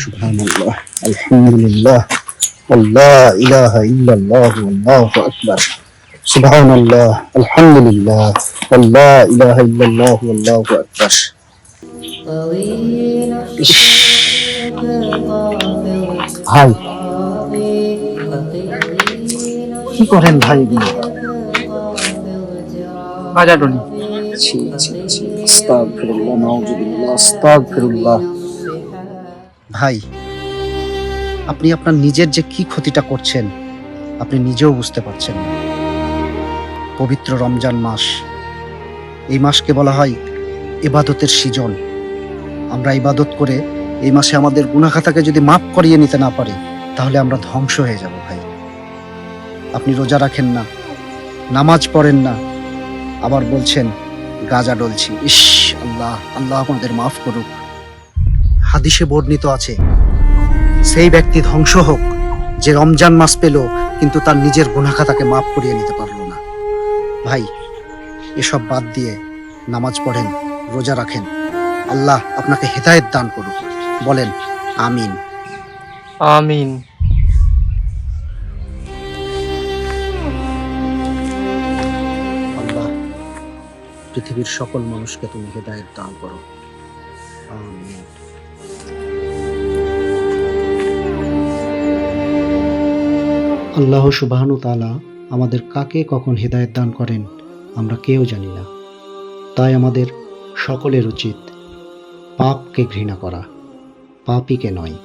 সুবহানাল্লাহ, আলহামদুলিল্লাহ, লা ইলাহা ইল্লাল্লাহ, আল্লাহু আকবার। সুবহানাল্লাহ, আলহামদুলিল্লাহ, লা ইলাহা ইল্লাল্লাহ, আল্লাহু আকবার। ভাই, কি করেন ভাই? বাজাটনি ছি ছি ছি, আস্তাগফিরুল্লাহ, নাউযুবিল্লাহ, আস্তাগফিরুল্লাহ। ভাই, আপনি আপনার নিজের যে কি ক্ষতিটা করছেন আপনি নিজেও বুঝতে পারছেন না। পবিত্র রমজান মাস, এই মাসকে বলা হয় ইবাদতের সিজন। আমরা ইবাদত করে এই মাসে আমাদের গুনাহ খাতাকে যদি মাফ করিয়ে নিতে না পারি তাহলে আমরা ধ্বংস হয়ে যাব। ভাই, আপনি রোজা রাখেন না, নামাজ পড়েন না, আবার বলছেন গাঁজা ডলছি। ইস, আল্লাহ আল্লাহ আমাদের মাফ করুক। হাদিসে বর্ণিত আছে, সেই ব্যক্তি ধ্বংস হোক যে রমজান মাস পেল কিন্তু তার নিজের গুনাহ খাতাকে মাফ করিয়ে নিতে পারলো না। ভাই, এসব বাদ দিয়ে নামাজ পড়েন, রোজা রাখেন। আল্লাহ আপনাকে হেদায়েত দান করুক। বলেন আমিন। আমিন। আল্লাহ, পৃথিবীর সকল মানুষকে তুমি হেদায়েত দান করো। আমিন। আল্লাহ সুবহানাহু তাআলা আমাদের কাকে কখন হেদায়েত দান করেন আমরা কেউ জানি না। তাই আমাদের সকলের উচিত পাপকে ঘৃণা করা, পাপীকে নয়।